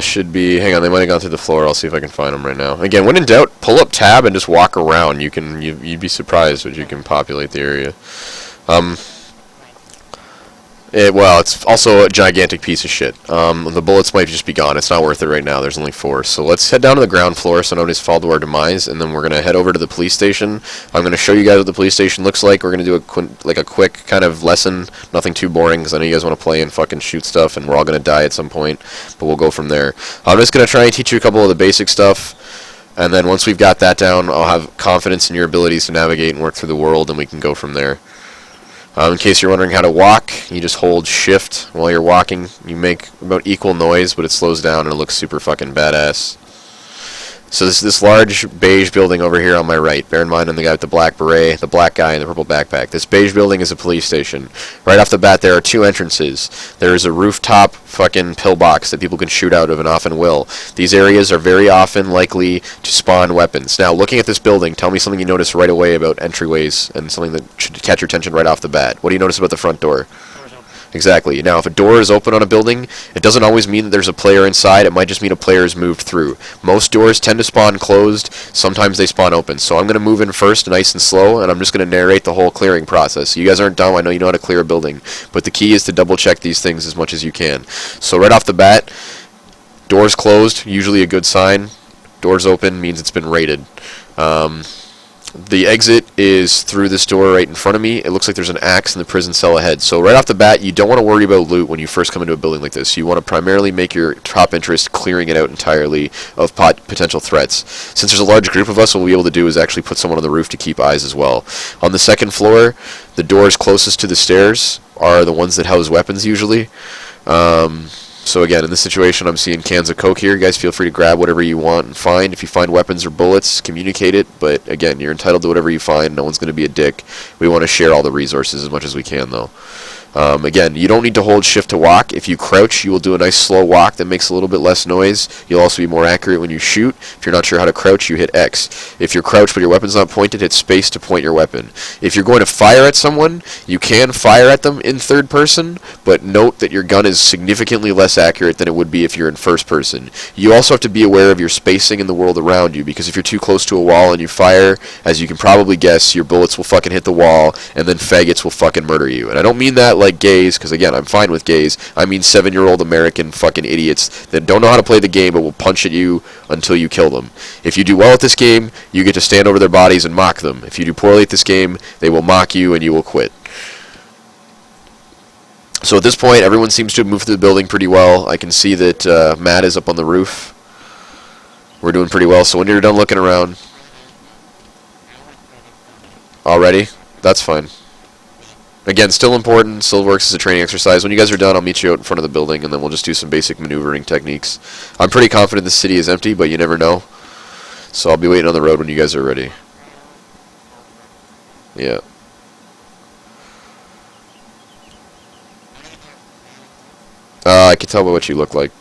Should be, hang on, they might have gone through the floor. I'll see if I can find them right now. Again, when in doubt, pull up tab and just walk around. You'd be surprised what you can populate the area. Well, it's also a gigantic piece of shit. The bullets might just be gone. It's not worth it right now. There's only 4. So let's head down to the ground floor so nobody's fall to our demise, and then we're going to head over to the police station. I'm going to show you guys what the police station looks like. We're going to do a quick kind of lesson. Nothing too boring, because I know you guys want to play and fucking shoot stuff, and we're all going to die at some point. But we'll go from there. I'm just going to try and teach you a couple of the basic stuff, and then once we've got that down, I'll have confidence in your abilities to navigate and work through the world, and we can go from there. In case you're wondering how to walk, you just hold shift while you're walking. You make about equal noise, but it slows down and it looks super fucking badass. So this large beige building over here on my right. Bear in mind I'm the guy with the black beret, the black guy in the purple backpack. This beige building is a police station. Right off the bat there are 2 entrances. There is a rooftop fucking pillbox that people can shoot out of and often will. These areas are very often likely to spawn weapons. Now, looking at this building, tell me something you notice right away about entryways and something that should catch your attention right off the bat. What do you notice about the front door? Exactly. Now, if a door is open on a building, it doesn't always mean that there's a player inside. It might just mean a player has moved through. Most doors tend to spawn closed. Sometimes they spawn open. So I'm going to move in first, nice and slow, and I'm just going to narrate the whole clearing process. You guys aren't dumb. I know you know how to clear a building. But the key is to double-check these things as much as you can. So right off the bat, doors closed, usually a good sign. Doors open means it's been raided. The exit is through this door right in front of me. It looks like there's an axe in the prison cell ahead. So right off the bat, you don't want to worry about loot when you first come into a building like this. You want to primarily make your top interest clearing it out entirely of potential threats. Since there's a large group of us, what we'll be able to do is actually put someone on the roof to keep eyes as well. On the second floor, the doors closest to the stairs are the ones that house weapons usually. So again, in this situation, I'm seeing cans of Coke here. You guys feel free to grab whatever you want and find. If you find weapons or bullets, communicate it. But again, you're entitled to whatever you find. No one's going to be a dick. We want to share all the resources as much as we can, though. Again, you don't need to hold shift to walk. If you crouch, you will do a nice slow walk that makes a little bit less noise. You'll also be more accurate when you shoot. If you're not sure how to crouch, you hit X. If you're crouched but your weapon's not pointed, hit space to point your weapon. If you're going to fire at someone, you can fire at them in third person, but note that your gun is significantly less accurate than it would be if you're in first person. You also have to be aware of your spacing in the world around you, because if you're too close to a wall and you fire, as you can probably guess, your bullets will fucking hit the wall, and then faggots will fucking murder you. And I don't mean that like gays, because again, I'm fine with gays. I mean 7-year-old American fucking idiots that don't know how to play the game but will punch at you until you kill them. If you do well at this game, you get to stand over their bodies and mock them. If you do poorly at this game, they will mock you and you will quit. So at this point, everyone seems to have moved through the building pretty well. I can see that Matt is up on the roof. We're doing pretty well, so when you're done looking around... Already? That's fine. Again, still important, still works as a training exercise. When you guys are done, I'll meet you out in front of the building, and then we'll just do some basic maneuvering techniques. I'm pretty confident the city is empty, but you never know. So I'll be waiting on the road when you guys are ready. Yeah. I can tell by what you look like.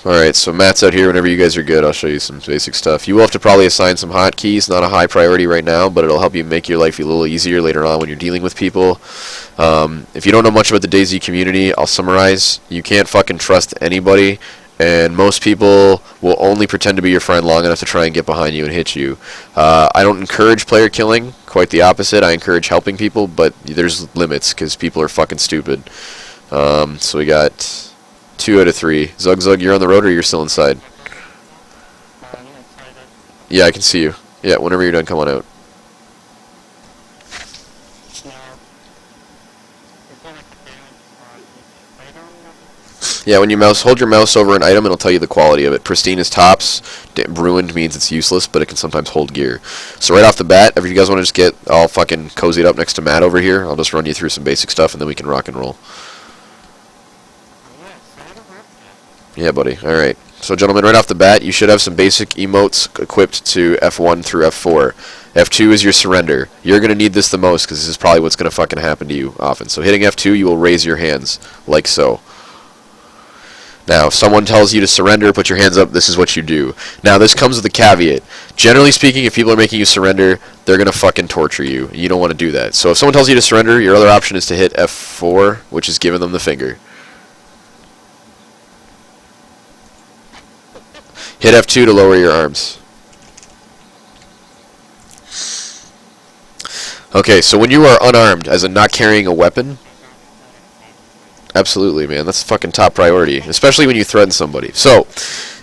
Alright, so Matt's out here. Whenever you guys are good, I'll show you some basic stuff. You will have to probably assign some hotkeys. Not a high priority right now, but it'll help you make your life a little easier later on when you're dealing with people. If you don't know much about the DayZ community, I'll summarize. You can't fucking trust anybody, and most people will only pretend to be your friend long enough to try and get behind you and hit you. I don't encourage player killing. Quite the opposite. I encourage helping people, but there's limits because people are fucking stupid. So we got... 2 out of 3. Zug, you're on the road or you're still inside? Yeah, I can see you. Yeah, whenever you're done, come on out. Yeah, when you hold your mouse over an item, it'll tell you the quality of it. Pristine is tops. Ruined means it's useless, but it can sometimes hold gear. So right off the bat, if you guys want to just get all fucking cozied up next to Matt over here, I'll just run you through some basic stuff, and then we can rock and roll. Yeah, buddy. Alright. So, gentlemen, right off the bat, you should have some basic emotes equipped to F1 through F4. F2 is your surrender. You're going to need this the most, because this is probably what's going to fucking happen to you often. So, hitting F2, you will raise your hands, like so. Now, if someone tells you to surrender, put your hands up, this is what you do. Now, this comes with a caveat. Generally speaking, if people are making you surrender, they're going to fucking torture you. You don't want to do that. So if someone tells you to surrender, your other option is to hit F4, which is giving them the finger. Hit F2 to lower your arms. Okay, so when you are unarmed, as in not carrying a weapon, absolutely, man, that's fucking top priority, especially when you threaten somebody. So,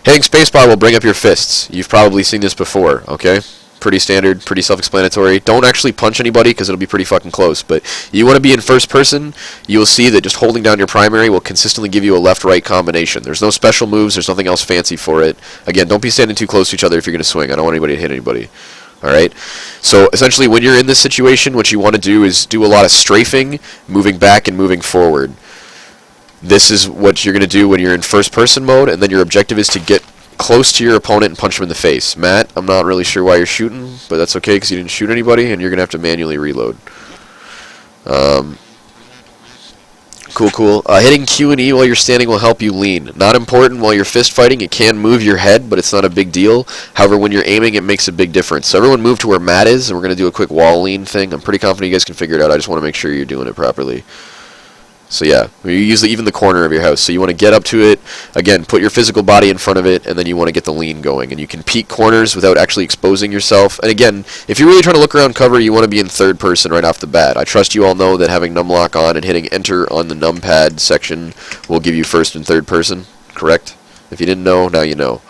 hitting spacebar will bring up your fists. You've probably seen this before, okay? Pretty standard, pretty self-explanatory. Don't actually punch anybody because it'll be pretty fucking close, but you want to be in first person, you will see that just holding down your primary will consistently give you a left-right combination. There's no special moves, there's nothing else fancy for it. Again, don't be standing too close to each other if you're going to swing. I don't want anybody to hit anybody. Alright, so essentially when you're in this situation, what you want to do is do a lot of strafing, moving back and moving forward. This is what you're going to do when you're in first person mode, and then your objective is to get close to your opponent and punch him in the face. Matt, I'm not really sure why you're shooting, but that's okay because you didn't shoot anybody, and you're going to have to manually reload. Cool. Hitting Q and E while you're standing will help you lean. Not important while you're fist fighting. It can move your head, but it's not a big deal. However, when you're aiming, it makes a big difference. So everyone move to where Matt is, and we're going to do a quick wall lean thing. I'm pretty confident you guys can figure it out. I just want to make sure you're doing it properly. So yeah, you use even the corner of your house. So you want to get up to it, again, put your physical body in front of it, and then you want to get the lean going. And you can peek corners without actually exposing yourself. And again, if you're really trying to look around cover, you want to be in third person right off the bat. I trust you all know that having numlock on and hitting enter on the numpad section will give you first and third person, correct? If you didn't know, now you know.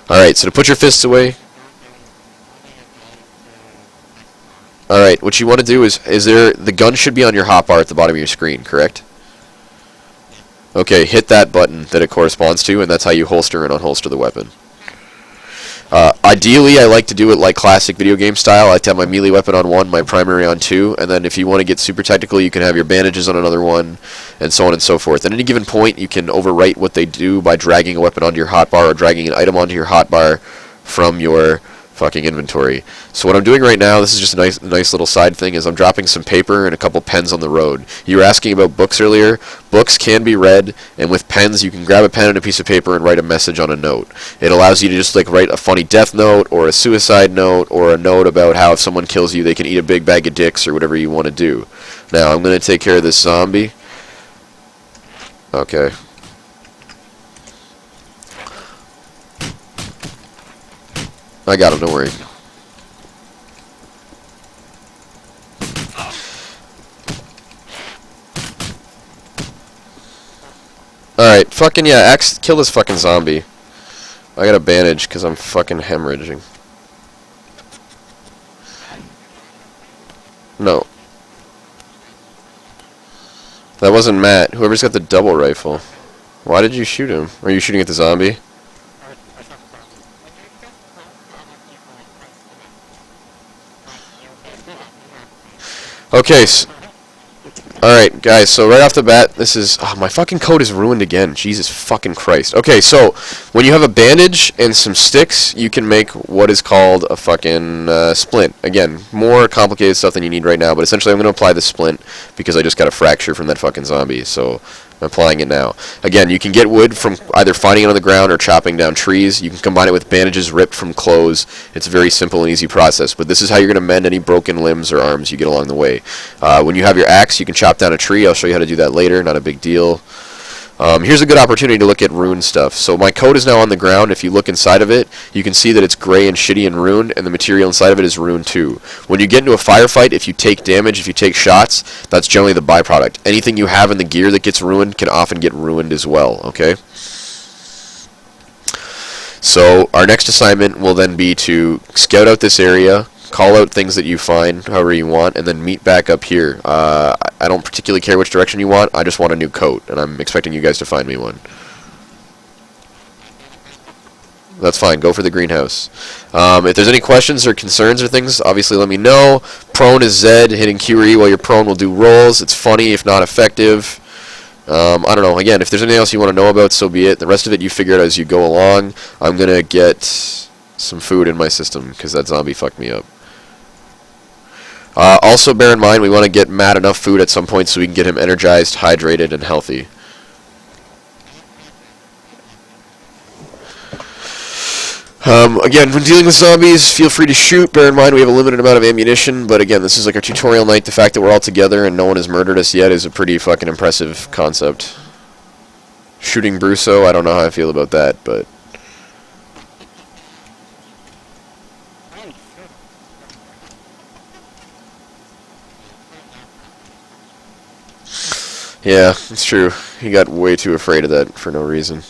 Alright, so to put your fists away, alright, what you want to do is the gun should be on your hotbar at the bottom of your screen, correct? Okay, hit that button that it corresponds to, and that's how you holster and unholster the weapon. Ideally, I like to do it like classic video game style. I like to have my melee weapon on one, my primary on two, and then if you want to get super technical, you can have your bandages on another one, and so on and so forth. At any given point, you can overwrite what they do by dragging a weapon onto your hotbar or dragging an item onto your hotbar from your fucking inventory. So what I'm doing right now, this is just a nice little side thing, is I'm dropping some paper and a couple pens on the road. You were asking about books earlier. Books can be read, and with pens you can grab a pen and a piece of paper and write a message on a note. It allows you to just like write a funny death note or a suicide note or a note about how if someone kills you they can eat a big bag of dicks or whatever you want to do. Now I'm going to take care of this zombie. Okay. I got him, don't worry. Alright, fucking yeah, kill this fucking zombie. I got a bandage because I'm fucking hemorrhaging. No. That wasn't Matt. Whoever's got the double rifle. Why did you shoot him? Are you shooting at the zombie? Okay, alright guys, so right off the bat, this is, oh, my fucking code is ruined again, Jesus fucking Christ. Okay, so, when you have a bandage and some sticks, you can make what is called a fucking splint. Again, more complicated stuff than you need right now, but essentially I'm going to apply the splint because I just got a fracture from that fucking zombie, so I'm applying it now. Again, you can get wood from either finding it on the ground or chopping down trees. You can combine it with bandages ripped from clothes. It's a very simple and easy process, but this is how you're going to mend any broken limbs or arms you get along the way. When you have your axe, you can chop down a tree. I'll show you how to do that later, not a big deal. Here's a good opportunity to look at rune stuff. So my code is now on the ground. If you look inside of it, you can see that it's gray and shitty and ruined, and the material inside of it is ruined too. When you get into a firefight, if you take damage, if you take shots, that's generally the byproduct. Anything you have in the gear that gets ruined can often get ruined as well, okay? So our next assignment will then be to scout out this area, call out things that you find however you want, and then meet back up here. I don't particularly care which direction you want, I just want a new coat, and I'm expecting you guys to find me one. That's fine, go for the greenhouse. If there's any questions or concerns or things, obviously let me know. Prone is Z, hitting Q or E while you're prone will do rolls. It's funny if not effective. I don't know, again, if there's anything else you want to know about, so be it. The rest of it you figure out as you go along. I'm gonna get some food in my system, because that zombie fucked me up. Also bear in mind we want to get Matt enough food at some point so we can get him energized, hydrated, and healthy. Again, when dealing with zombies, feel free to shoot. Bear in mind we have a limited amount of ammunition, but again, this is like our tutorial night. The fact that we're all together and no one has murdered us yet is a pretty fucking impressive concept. Shooting Brusso, I don't know how I feel about that, but... yeah, it's true. He got way too afraid of that for no reason.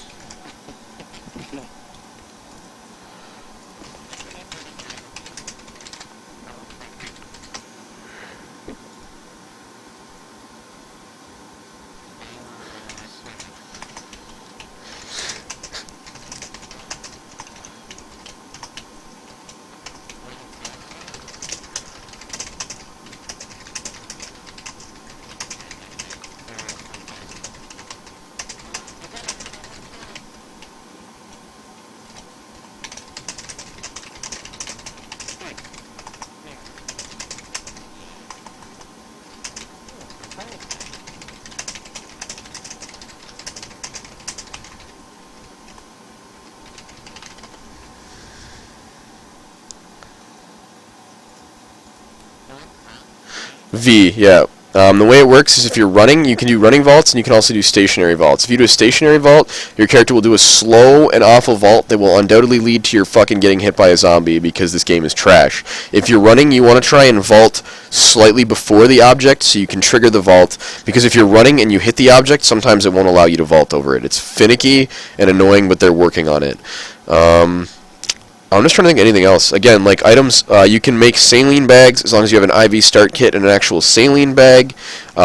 V, yeah. The way it works is if you're running, you can do running vaults, and you can also do stationary vaults. If you do a stationary vault, your character will do a slow and awful vault that will undoubtedly lead to your fucking getting hit by a zombie, because this game is trash. If you're running, you want to try and vault slightly before the object, so you can trigger the vault, because if you're running and you hit the object, sometimes it won't allow you to vault over it. It's finicky and annoying, but they're working on it. I'm just trying to think of anything else. Again, like items, you can make saline bags as long as you have an IV start kit and an actual saline bag.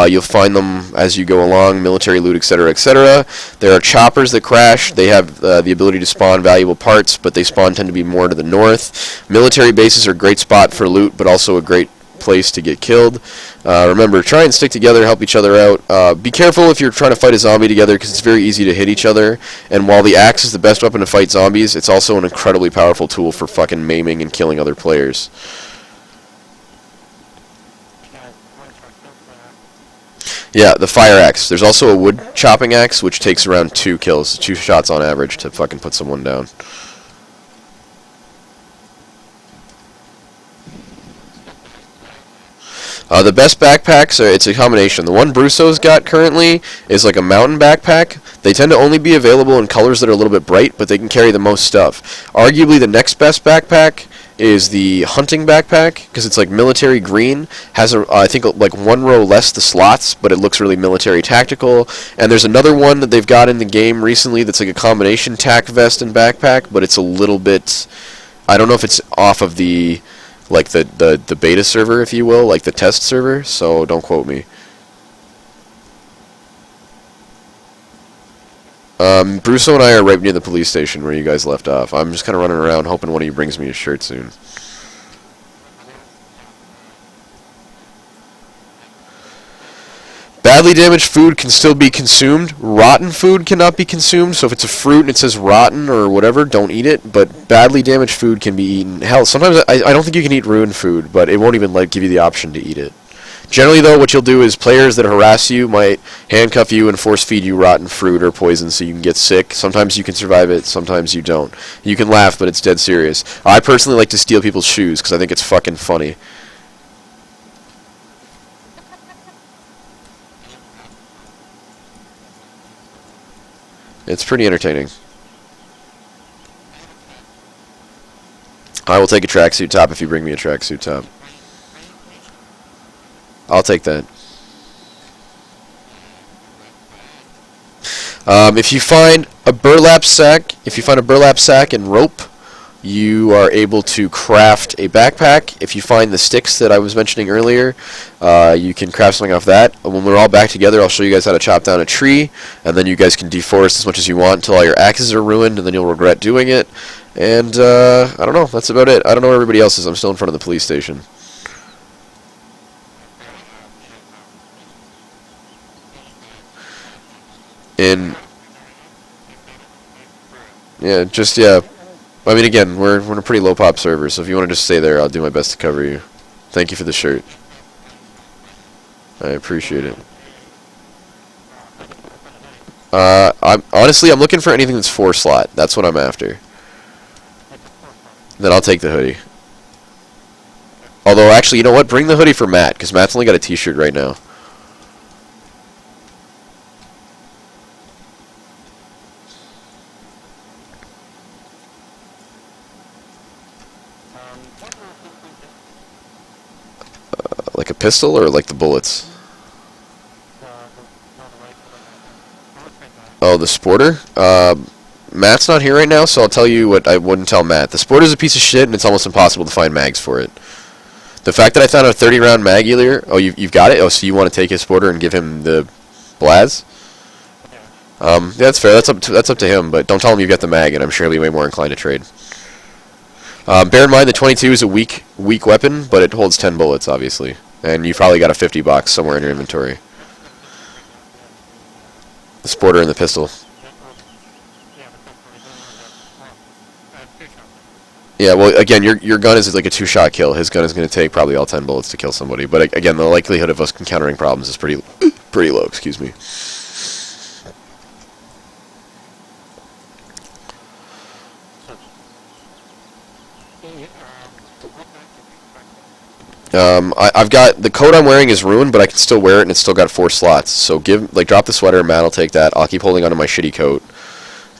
You'll find them as you go along, military loot, etc., etc. There are choppers that crash. They have the ability to spawn valuable parts, but they tend to be more to the north. Military bases are a great spot for loot, but also a great place to get killed. Remember, try and stick together, help each other out. Be careful if you're trying to fight a zombie together, because it's very easy to hit each other. And while the axe is the best weapon to fight zombies, it's also an incredibly powerful tool for fucking maiming and killing other players. Yeah, the fire axe. There's also a wood chopping axe, which takes around 2 kills, 2 shots on average to fucking put someone down. The best backpacks, it's a combination. The one Brusso's got currently is like a mountain backpack. They tend to only be available in colors that are a little bit bright, but they can carry the most stuff. Arguably the next best backpack is the hunting backpack, because it's like military green, has I think like 1 row less the slots, but it looks really military tactical. And there's another one that they've got in the game recently that's like a combination tac vest and backpack, but it's a little bit, I don't know if it's off of the like the beta server, if you will, like the test server, so don't quote me. Brusso and I are right near the police station where you guys left off. I'm just kind of running around hoping one of you brings me a shirt soon. Badly damaged food can still be consumed. Rotten food cannot be consumed, so if it's a fruit and it says rotten or whatever, don't eat it, but badly damaged food can be eaten. Hell, sometimes I don't think you can eat ruined food, but it won't even like give you the option to eat it. Generally, though, what you'll do is players that harass you might handcuff you and force feed you rotten fruit or poison so you can get sick. Sometimes you can survive it, sometimes you don't. You can laugh, but it's dead serious. I personally like to steal people's shoes because I think it's fucking funny. It's pretty entertaining. I will take a tracksuit top if you bring me a tracksuit top. I'll take that. If you find a burlap sack, and rope, you are able to craft a backpack. If you find the sticks that I was mentioning earlier, you can craft something off that. When we're all back together, I'll show you guys how to chop down a tree, and then you guys can deforest as much as you want until all your axes are ruined, and then you'll regret doing it. And, I don't know, that's about it. I don't know where everybody else is. I'm still in front of the police station. Yeah. I mean, again, we're in a pretty low pop server, so if you want to just stay there, I'll do my best to cover you. Thank you for the shirt. I appreciate it. I'm honestly looking for anything that's 4 slot. That's what I'm after. Then I'll take the hoodie. Although, actually, you know what? Bring the hoodie for Matt, because Matt's only got a t-shirt right now. Like a pistol, or like the bullets? Oh, the Sporter? Matt's not here right now, so I'll tell you what I wouldn't tell Matt. The Sporter's a piece of shit, and it's almost impossible to find mags for it. The fact that I found a 30-round mag earlier... Oh, you've got it? Oh, so you want to take his Sporter and give him the Blaz? Yeah, that's fair. That's up to him, but don't tell him you've got the mag, and I'm sure he'll be way more inclined to trade. Bear in mind, the 22 is a weak weapon, but it holds 10 bullets, obviously. And you've probably got a 50 box somewhere in your inventory. The Sporter and the pistol. Yeah, well, again, your gun is like a 2-shot kill. His gun is going to take probably all 10 bullets to kill somebody. But again, the likelihood of us encountering problems is pretty low. Excuse me. I've got the coat I'm wearing is ruined, but I can still wear it, and it's still got 4 slots. So drop the sweater, Matt. I'll take that. I'll keep holding onto my shitty coat.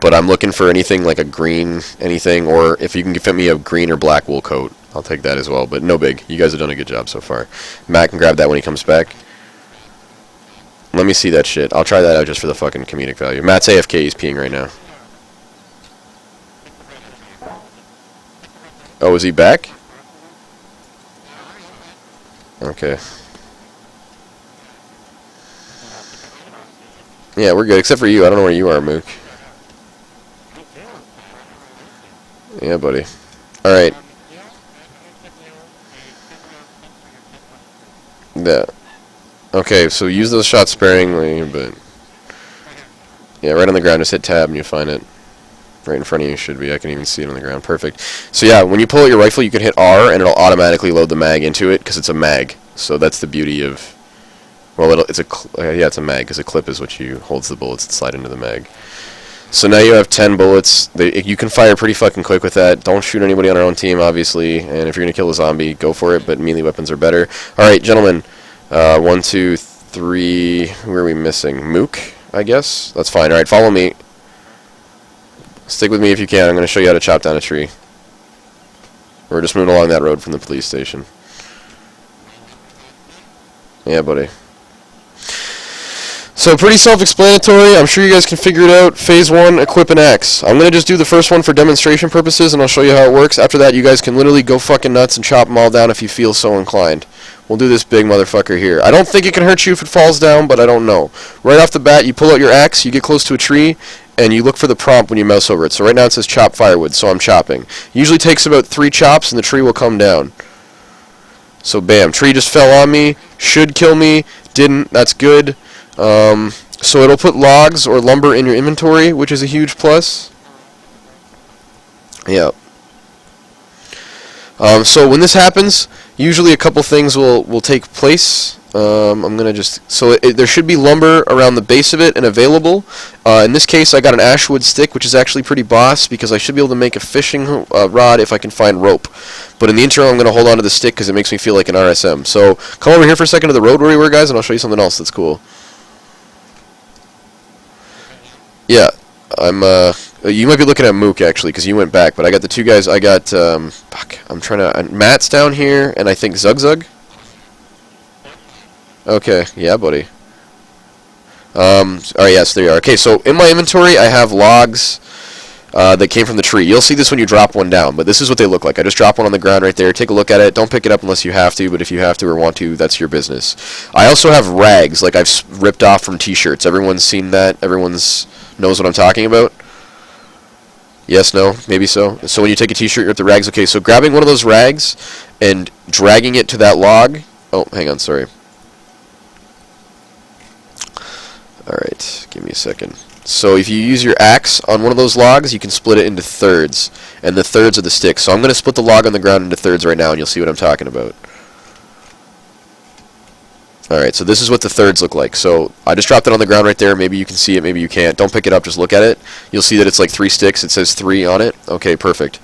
But I'm looking for anything like a green anything, or if you can fit me a green or black wool coat, I'll take that as well. But no big. You guys have done a good job so far. Matt can grab that when he comes back. Let me see that shit. I'll try that out just for the fucking comedic value. Matt's AFK. He's peeing right now. Oh, is he back? Okay. Yeah, we're good, except for you. I don't know where you are, Mook. Yeah, buddy. Alright. Yeah. Okay, so use those shots sparingly, but... Yeah, right on the ground. Just hit tab and you find it. Right in front of you should be. I can even see it on the ground. Perfect. So yeah, when you pull out your rifle, you can hit R, and it'll automatically load the mag into it, because it's a mag. So that's the beauty of... Well, it's a mag, because a clip is what holds the bullets that slide into the mag. So now you have 10 bullets. You can fire pretty fucking quick with that. Don't shoot anybody on our own team, obviously. And if you're going to kill a zombie, go for it, but melee weapons are better. Alright, gentlemen. 1, 2, 3... Who are we missing? Mook, I guess? That's fine. Alright, follow me. Stick with me if you can. I'm going to show you how to chop down a tree. We're just moving along that road from the police station. Yeah, buddy. So pretty self-explanatory. I'm sure you guys can figure it out. Phase 1, equip an axe. I'm going to just do the first one for demonstration purposes, and I'll show you how it works. After that, you guys can literally go fucking nuts and chop them all down if you feel so inclined. We'll do this big motherfucker here. I don't think it can hurt you if it falls down, but I don't know. Right off the bat, you pull out your axe, you get close to a tree, and you look for the prompt when you mouse over it. So right now it says chop firewood, so I'm chopping. Usually takes about 3 chops, and the tree will come down. So bam, tree just fell on me. Should kill me. Didn't. That's good. So it'll put logs or lumber in your inventory, which is a huge plus. Yeah. So when this happens, usually a couple things will take place. I'm gonna just there should be lumber around the base of it and available. In this case, I got an ashwood stick, which is actually pretty boss because I should be able to make a fishing rod if I can find rope. But in the intro, I'm gonna hold on to the stick because it makes me feel like an RSM. So come over here for a second to the road where we were, guys, and I'll show you something else that's cool. Yeah, you might be looking at Mook, actually, because you went back, but I got the 2 guys. I got, I'm trying to, Matt's down here, and I think Zug. Okay, yeah, buddy. Alright, yes, there you are. Okay, so in my inventory, I have logs that came from the tree. You'll see this when you drop one down, but this is what they look like. I just dropped one on the ground right there. Take a look at it. Don't pick it up unless you have to, but if you have to or want to, that's your business. I also have rags, like I've ripped off from t-shirts. Everyone's seen that? Everyone's knows what I'm talking about? Yes, no, maybe so. So when you take a t-shirt, you're at the rags. Okay, so grabbing one of those rags and dragging it to that log. Oh, hang on, sorry. Alright, give me a second. So if you use your axe on one of those logs, you can split it into thirds. And the thirds are the sticks. So I'm going to split the log on the ground into thirds right now, and you'll see what I'm talking about. Alright, so this is what the thirds look like. So I just dropped it on the ground right there. Maybe you can see it, maybe you can't. Don't pick it up, just look at it. You'll see that it's like 3 sticks. It says 3 on it. Okay, perfect.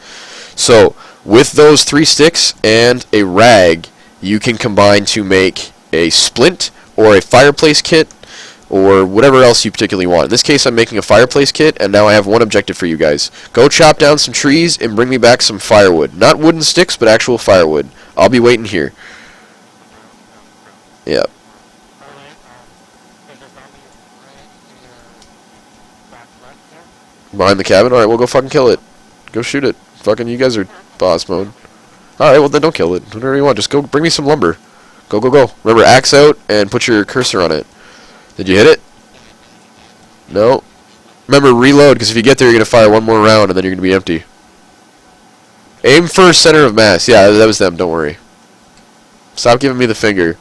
So With those 3 sticks and a rag, you can combine to make a splint or a fireplace kit or whatever else you particularly want. In this case, I'm making a fireplace kit, and now I have one objective for you guys. Go chop down some trees and bring me back some firewood. Not wooden sticks, but actual firewood. I'll be waiting here. Yep. Behind the cabin? Alright, we'll go fucking kill it. Go shoot it. Fucking you guys are boss mode. Alright, well then don't kill it. Whatever you want. Just go bring me some lumber. Go, go, go. Remember, axe out and put your cursor on it. Did you hit it? No. Remember, reload, because if you get there, you're going to fire one more round, and then you're going to be empty. Aim for center of mass. Yeah, that was them. Don't worry. Stop giving me the finger.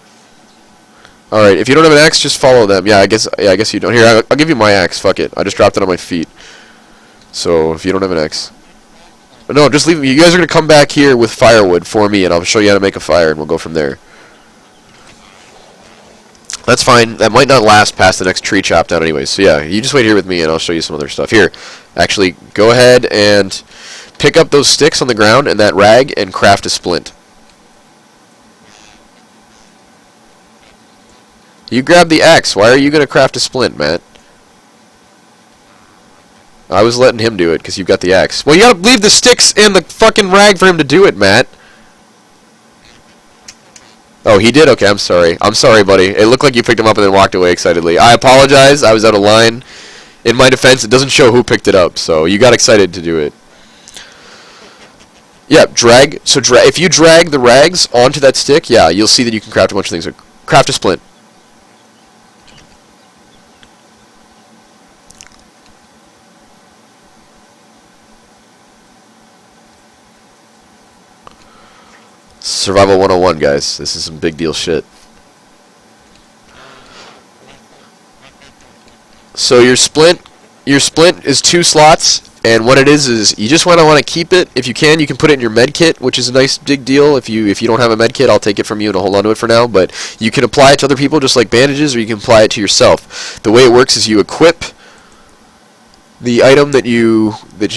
Alright, if you don't have an axe, just follow them. Yeah, I guess you don't. Here, I'll give you my axe. Fuck it. I just dropped it on my feet. So, if you don't have an axe. No, just leave it. You guys are going to come back here with firewood for me, and I'll show you how to make a fire, and we'll go from there. That's fine. That might not last past the next tree chop down anyways. So yeah, you just wait here with me and I'll show you some other stuff. Here, actually, go ahead and pick up those sticks on the ground and that rag and craft a splint. You grab the axe. Why are you going to craft a splint, Matt? I was letting him do it because you've got the axe. Well, you gotta leave the sticks and the fucking rag for him to do it, Matt. Oh, he did? Okay, I'm sorry. I'm sorry, buddy. It looked like you picked him up and then walked away excitedly. I apologize. I was out of line. In my defense, it doesn't show who picked it up, so you got excited to do it. Yeah, drag. So if you drag the rags onto that stick, yeah, you'll see that you can craft a bunch of things. Craft a splint. Survival 101, guys. This is some big deal shit. So your splint is 2 slots, and what it is you just want to keep it. If you can put it in your med kit, which is a nice big deal. If you don't have a med kit, I'll take it from you and I'll hold on to it for now. But you can apply it to other people just like bandages, or you can apply it to yourself. The way it works is you equip the item that you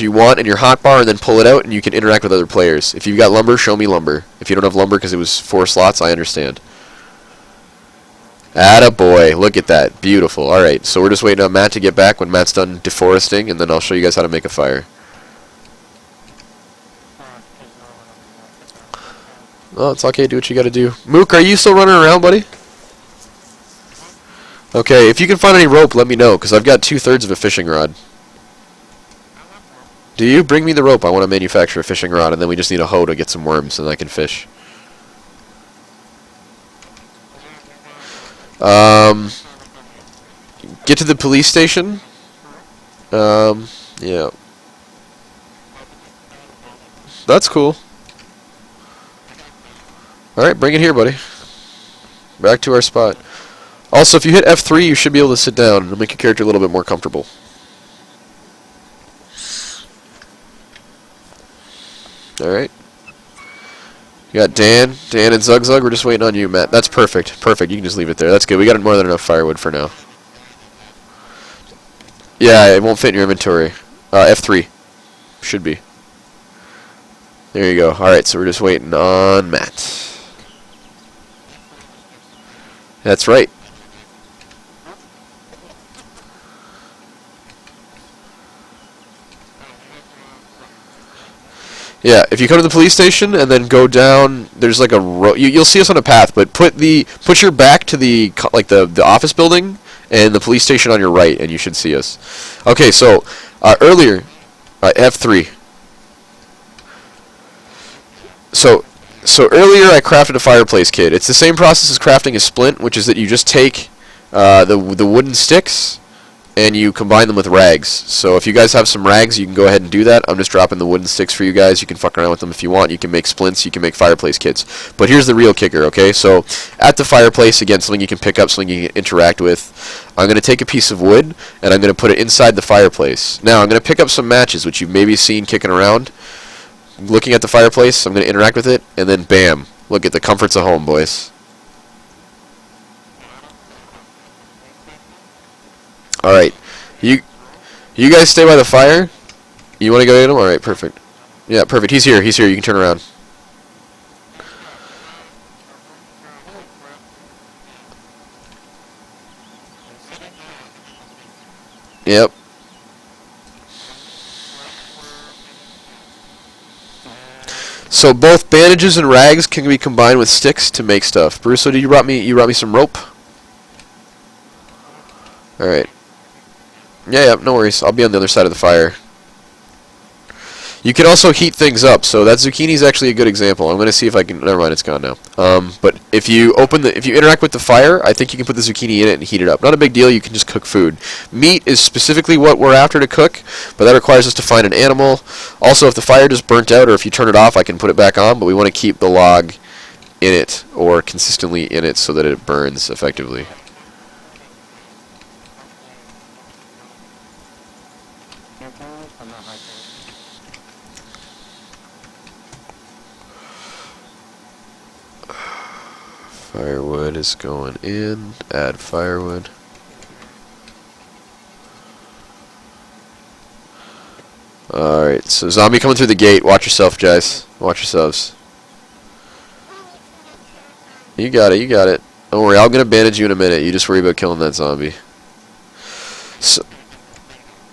want in your hotbar and then pull it out, and you can interact with other players. If you've got lumber, show me lumber. If you don't have lumber because it was 4 slots, I understand. Attaboy. Look at that. Beautiful. Alright, so we're just waiting on Matt to get back when Matt's done deforesting, and then I'll show you guys how to make a fire. Oh, it's okay. Do what you gotta do. Mook, are you still running around, buddy? Okay, if you can find any rope, let me know, because I've got 2/3 of a fishing rod. Do you? Bring me the rope. I want to manufacture a fishing rod, and then we just need a hoe to get some worms, and I can fish. Get to the police station. Yeah. That's cool. Alright, bring it here, buddy. Back to our spot. Also, if you hit F3, you should be able to sit down. It'll make your character a little bit more comfortable. Alright. You got Dan and Zug. We're just waiting on you, Matt. That's perfect. Perfect. You can just leave it there. That's good. We got more than enough firewood for now. Yeah, it won't fit in your inventory. F3. Should be. There you go. Alright, so we're just waiting on Matt. That's right. Yeah, if you come to the police station and then go down, there's like a road. You'll see us on a path, but put your back to the office building and the police station on your right, and you should see us. Okay, so earlier, F3. So earlier I crafted a fireplace kit. It's the same process as crafting a splint, which is that you just take the wooden sticks and you combine them with rags. So if you guys have some rags, you can go ahead and do that. I'm just dropping the wooden sticks for you guys. You can fuck around with them if you want. You can make splints. You can make fireplace kits. But here's the real kicker, okay? So at the fireplace, again, something you can pick up, something you can interact with. I'm going to take a piece of wood, and I'm going to put it inside the fireplace. Now, I'm going to pick up some matches, which you've maybe seen kicking around. Looking at the fireplace, I'm going to interact with it, and then bam. Look at the comforts of home, boys. Alright. You guys stay by the fire? You want to go get them? Alright, perfect. Yeah, perfect. He's here. He's here. You can turn around. Yep. So both bandages and rags can be combined with sticks to make stuff. Bruce, so you brought me some rope? Alright. Yeah, no worries. I'll be on the other side of the fire. You can also heat things up, so that zucchini is actually a good example. I'm going to see if I can... Never mind, it's gone now. But if you interact with the fire, I think you can put the zucchini in it and heat it up. Not a big deal, you can just cook food. Meat is specifically what we're after to cook, but that requires us to find an animal. Also, if the fire just burnt out, or if you turn it off, I can put it back on, but we want to keep the log in it, or consistently in it, so that it burns effectively. Firewood is going in. Add firewood. Alright, so zombie coming through the gate. Watch yourself, guys. Watch yourselves. You got it, you got it. Don't worry, I'm going to bandage you in a minute. You just worry about killing that zombie. So,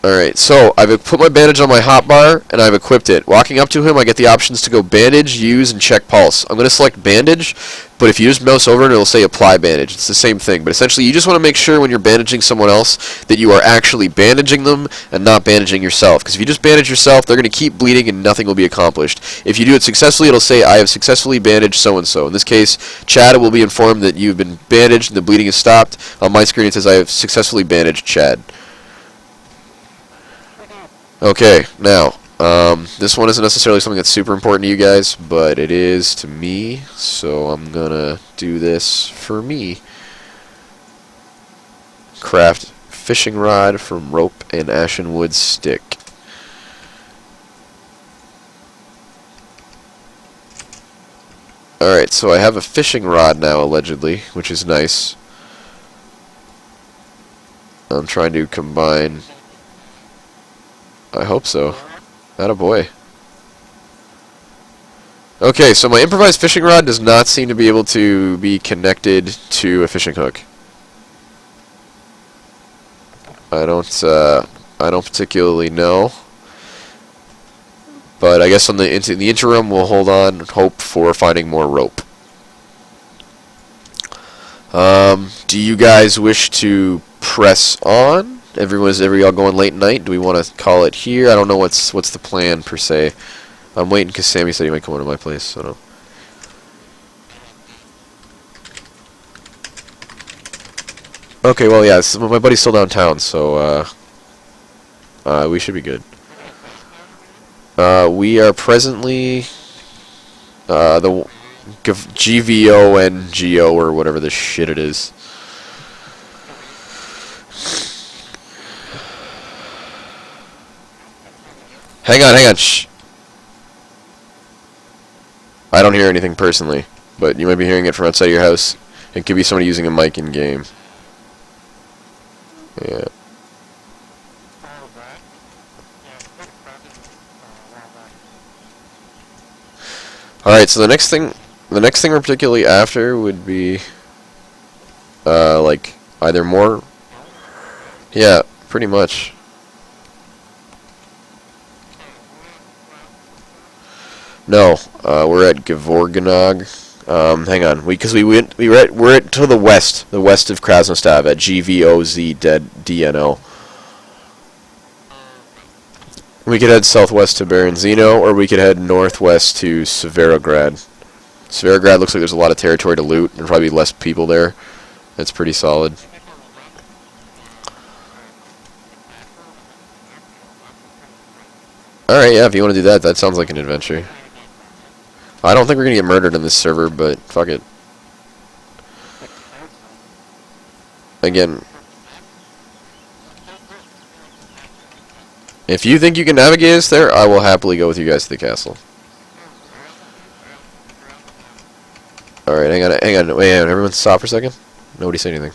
alright, so I've put my bandage on my hotbar, and I've equipped it. Walking up to him, I get the options to go bandage, use, and check pulse. I'm going to select bandage, but if you just mouse over it, it'll say apply bandage. It's the same thing, but essentially you just want to make sure when you're bandaging someone else that you are actually bandaging them and not bandaging yourself. Because if you just bandage yourself, they're going to keep bleeding and nothing will be accomplished. If you do it successfully, it'll say, I have successfully bandaged so-and-so. In this case, Chad will be informed that you've been bandaged and the bleeding has stopped. On my screen it says, I have successfully bandaged Chad. Okay, now, this one isn't necessarily something that's super important to you guys, but it is to me, so I'm gonna do this for me. Craft fishing rod from rope and ashen wood stick. Alright, so I have a fishing rod now, allegedly, which is nice. I'm trying to combine... I hope so. Attaboy. Okay, so my improvised fishing rod does not seem to be able to be connected to a fishing hook. I don't particularly know. But I guess in the interim, we'll hold on and hope for finding more rope. Do you guys wish to press on? Y'all going late night? Do we want to call it here? I don't know what's the plan per se. I'm waiting because Sammy said he might come over to my place. So no. Okay, well yeah, my buddy's still downtown, so we should be good. We are presently the GVONGO or whatever the shit it is. Hang on, shh. I don't hear anything personally, but you might be hearing it from outside your house. It could be somebody using a mic in game. Yeah. Alright, so the next thing we're particularly after would be like either more, yeah, pretty much. No, we're at Gevorganog. Hang on, we're to the west of Krasnostav at GVOZ-DNO. We could head southwest to Berenzino, or we could head northwest to Severograd. Severograd looks like there's a lot of territory to loot, and probably less people there. That's pretty solid. Alright, yeah, if you want to do that, that sounds like an adventure. I don't think we're going to get murdered on this server, but fuck it. Again, if you think you can navigate us there, I will happily go with you guys to the castle. Alright, hang on, wait, everyone stop for a second. Nobody say anything.